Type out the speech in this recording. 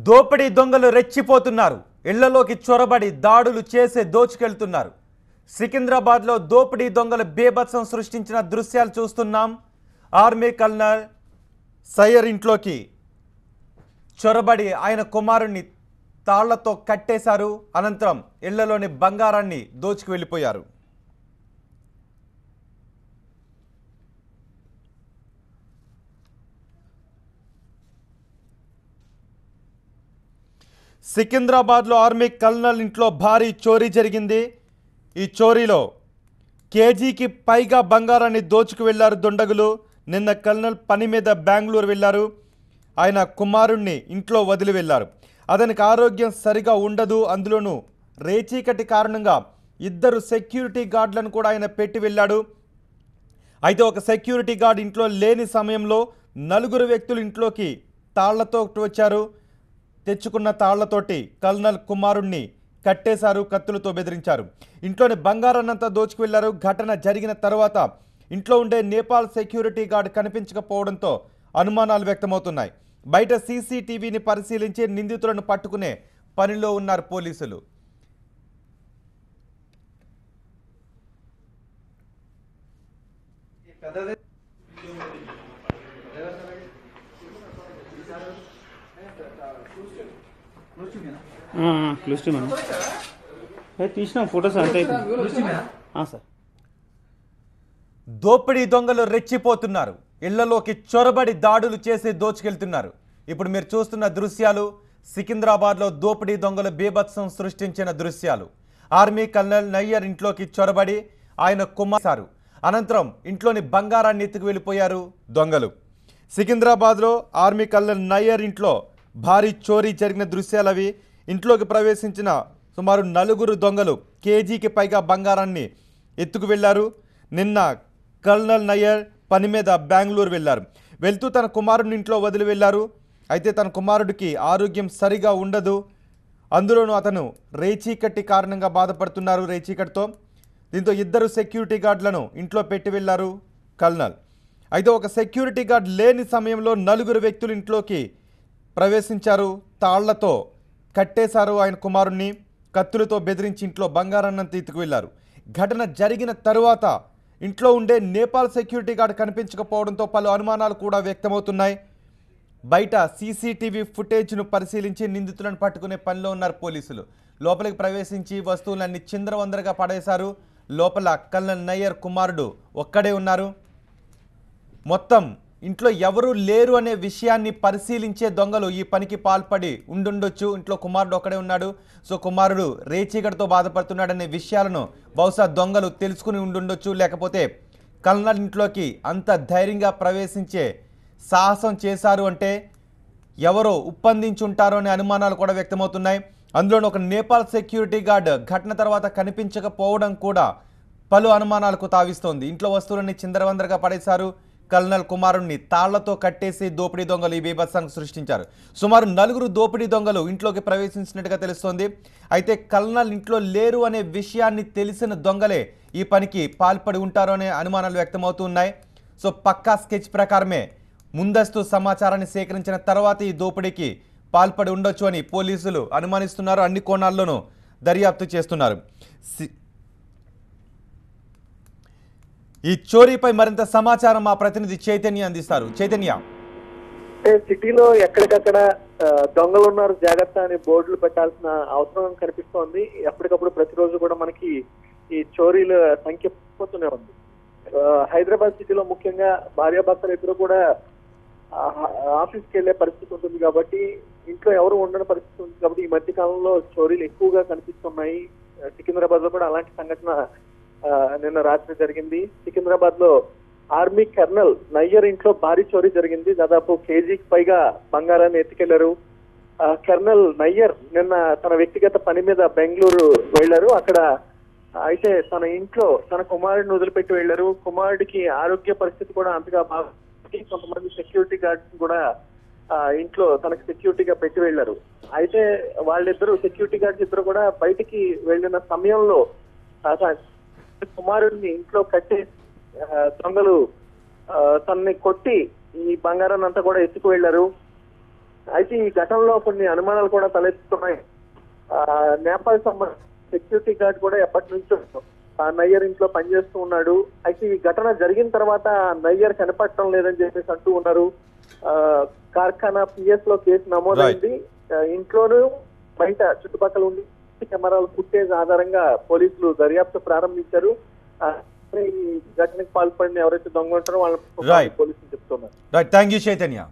దోపిడీ దొంగలు రెచ్చిపోతున్నారు. ఇళ్లలోకి చొరబడి దాడులు చేసే దోచుకెళ్తున్నారు. సికింద్రాబాద్లో దోపిడీ దొంగలు బేభత్సం సృష్టించిన దృశ్యాలు చూస్తున్నాం. ఆర్మీ కల్నల్ సయ్యర్ ఇంట్లోకి చొరబడి ఆయన కుమారుణ్ణి తాళ్లతో కట్టేశారు. అనంతరం ఇళ్లలోని బంగారాన్ని దోచుకు వెళ్ళిపోయారు. సికింద్రాబాద్లో ఆర్మీ కల్నల్ ఇంట్లో భారీ చోరీ జరిగింది. ఈ చోరీలో కేజీకి పైగా బంగారాన్ని దోచుకు వెళ్లారు దుండగులు. నిన్న కల్నల్ పని మీద బెంగళూరు వెళ్లారు. ఆయన కుమారుణ్ణి ఇంట్లో వదిలి వెళ్లారు. అతనికి ఆరోగ్యం సరిగా ఉండదు. అందులోనూ రేచీకటి కారణంగా ఇద్దరు సెక్యూరిటీ గార్డులను కూడా ఆయన పెట్టి వెళ్ళాడు. అయితే ఒక సెక్యూరిటీ గార్డ్ ఇంట్లో లేని సమయంలో నలుగురు వ్యక్తులు ఇంట్లోకి తాళ్లతో వచ్చారు. తెచ్చుకున్న తాళ్లతోటి కల్నల్ కుమారుణ్ణి కట్టేశారు, కత్తులతో బెదిరించారు. ఇంట్లోని బంగారాన్నంతా దోచుకు వెళ్లారు. ఘటన జరిగిన తర్వాత ఇంట్లో ఉండే నేపాల్ సెక్యూరిటీ గార్డ్ కనిపించకపోవడంతో అనుమానాలు వ్యక్తమవుతున్నాయి. బయట సీసీటీవీని పరిశీలించి నిందితులను పట్టుకునే పనిలో ఉన్నారు పోలీసులు. దోపిడీ దొంగలు రెచ్చిపోతున్నారు. ఇళ్లలోకి చొరబడి దాడులు చేసి దోచుకెళ్తున్నారు. ఇప్పుడు మీరు చూస్తున్న దృశ్యాలు సికింద్రాబాద్లో దోపిడీ దొంగలు బీభత్సం సృష్టించిన దృశ్యాలు. ఆర్మీ కల్నల్ నయ్యర్ ఇంట్లోకి చొరబడి ఆయన కుమారు. అనంతరం ఇంట్లోని బంగారాన్ని ఎత్తుకు వెళ్ళిపోయారు దొంగలు. సికింద్రాబాద్లో ఆర్మీ కల్నల్ నయ్యర్ ఇంట్లో భారీ చోరీ జరిగిన దృశ్యాలు అవి. ఇంట్లోకి ప్రవేశించిన సుమారు నలుగురు దొంగలు కేజీకి పైగా బంగారాన్ని ఎత్తుకు వెళ్లారు. నిన్న కల్నల్ నయ్యర్ పని మీద బెంగళూరు వెళ్లారు. వెళ్తూ తన కుమారుడిని ఇంట్లో వదిలి వెళ్లారు. అయితే తన కుమారుడికి ఆరోగ్యం సరిగా ఉండదు. అందులోనూ అతను రేచీకట్టి కారణంగా బాధపడుతున్నారు, రేచీకటితో. దీంతో ఇద్దరు సెక్యూరిటీ గార్డులను ఇంట్లో పెట్టి వెళ్లారు కల్నల్. అయితే ఒక సెక్యూరిటీ గార్డ్ లేని సమయంలో నలుగురు వ్యక్తులు ఇంట్లోకి ప్రవేశించారు. తాళ్లతో కట్టేశారు ఆయన కుమారుణ్ణి, కత్తులతో బెదిరించి ఇంట్లో బంగారాన్నంతా ఎత్తుకు వెళ్లారు. ఘటన జరిగిన తరువాత ఇంట్లో ఉండే నేపాల్ సెక్యూరిటీ గార్డ్ కనిపించకపోవడంతో పలు అనుమానాలు కూడా వ్యక్తమవుతున్నాయి. బయట సీసీటీవీ ఫుటేజ్ను పరిశీలించి నిందితులను పట్టుకునే పనిలో ఉన్నారు పోలీసులు. లోపలికి ప్రవేశించి వస్తువులన్నీ చిందరవందరగా పడేశారు. లోపల కల్నల్ నయ్యర్ కుమారుడు ఒక్కడే ఉన్నారు. మొత్తం ఇంట్లో ఎవరూ లేరు అనే విషయాన్ని పరిశీలించే దొంగలు ఈ పనికి పాల్పడి ఉండుండొచ్చు. ఇంట్లో కుమారుడు ఒక్కడే ఉన్నాడు. సో కుమారుడు రేచీకటితో బాధపడుతున్నాడనే విషయాలను బహుశా దొంగలు తెలుసుకుని ఉండుండొచ్చు. లేకపోతే కల్నల్ ఇంట్లోకి అంత ధైర్యంగా ప్రవేశించే సాహసం చేశారు అంటే ఎవరో ఉప్పందించుంటారో అనే అనుమానాలు కూడా వ్యక్తమవుతున్నాయి. అందులోనూ ఒక నేపాల్ సెక్యూరిటీ గార్డ్ ఘటన తర్వాత కనిపించకపోవడం కూడా పలు అనుమానాలకు తావిస్తోంది. ఇంట్లో వస్తువులన్నీ చిందరవందరగా పడేశారు. కల్నల్ కుమారుణ్ణి తాళ్లతో కట్టేసి దోపిడీ దొంగలు ఈ బీభత్సాన్ని సృష్టించారు. సుమారు నలుగురు దోపిడీ దొంగలు ఇంట్లోకి ప్రవేశించినట్టుగా తెలుస్తోంది. అయితే కల్నల్ ఇంట్లో లేరు అనే విషయాన్ని తెలిసిన దొంగలే ఈ పనికి పాల్పడి ఉంటారు అనే అనుమానాలు వ్యక్తమవుతున్నాయి. సో పక్కా స్కెచ్ ప్రకారమే ముందస్తు సమాచారాన్ని సేకరించిన తర్వాత ఈ దోపిడీకి పాల్పడి ఉండొచ్చు అని పోలీసులు అనుమానిస్తున్నారు. అన్ని కోణాల్లోనూ దర్యాప్తు చేస్తున్నారు. ఈ చోరీపై మరింత సమాచారం మా ప్రతినిధి చైతన్య అందిస్తారు. చైతన్య, సిటీలో ఎక్కడికక్కడ దొంగలు ఉన్నారు జాగ్రత్త అని బోర్డులు పెట్టాల్సిన అవసరం కనిపిస్తోంది. ఎప్పటికప్పుడు ప్రతిరోజు కూడా మనకి ఈ చోరీల సంఖ్య పెరుగుతూనే ఉంది. హైదరాబాద్ సిటీలో ముఖ్యంగా భార్యాభర్తలు ఇద్దరు కూడా ఆఫీస్కి వెళ్లే పరిస్థితి ఉంటుంది కాబట్టి ఇంట్లో ఎవరు ఉండని పరిస్థితి ఉంది కాబట్టి ఈ మధ్య కాలంలో చోరీలు ఎక్కువగా కనిపిస్తున్నాయి. సికింద్రాబాద్ లో కూడా అలాంటి సంఘటన నిన్న రాత్రి జరిగింది. సికింద్రాబాద్ లో ఆర్మీ కర్నల్ నయ్యర్ ఇంట్లో భారీ చోరీ జరిగింది. దాదాపు కేజీకి పైగా బంగారాన్ని ఎత్తుకెళ్లారు. కర్నల్ నయ్యర్ నిన్న తన వ్యక్తిగత పని మీద బెంగళూరు వెళ్లారు. అక్కడ అయితే తన ఇంట్లో తన కుమారుడిని వదిలిపెట్టి వెళ్లారు. కుమారుడికి ఆరోగ్య పరిస్థితి కూడా అంతగా బాగా, కొంతమంది సెక్యూరిటీ గార్డ్స్ కూడా ఇంట్లో తనకు సెక్యూరిటీగా పెట్టి వెళ్లారు. అయితే వాళ్ళిద్దరు సెక్యూరిటీ గార్డ్స్ ఇద్దరు కూడా బయటికి వెళ్లిన సమయంలో కుమారుడిని ఇంట్లో కట్టి దొంగలు తనని కొట్టి ఈ బంగారాన్ని అంతా కూడా ఎత్తుకు వెళ్లారు. అయితే ఈ ఘటనలో కొన్ని అనుమానాలు కూడా తలెత్తుతున్నాయి. నేపాల్ సంబంధించిన సెక్యూరిటీ గార్డ్ కూడా ఎప్పటి నుంచో నయ్యర్ ఇంట్లో పనిచేస్తూ ఉన్నాడు. అయితే ఈ ఘటన జరిగిన తర్వాత నయ్యర్ కనపడటం లేదని చెప్పేసి అంటూ ఉన్నారు. కార్ఖానా పిఎస్ లో కేసు నమోదైంది. ఇంట్లోనూ బయట చుట్టుపక్కల ఉండి కెమెరాల ఫుటేజ్ ఆధారంగా పోలీసులు దర్యాప్తు ప్రారంభించారు. ఈ ఘటనకు పాల్పడిన ఎవరైతే దొంగ ఉంటారో వాళ్ళ పోలీసులు చెప్తున్నారు. Thank you Chaitanya.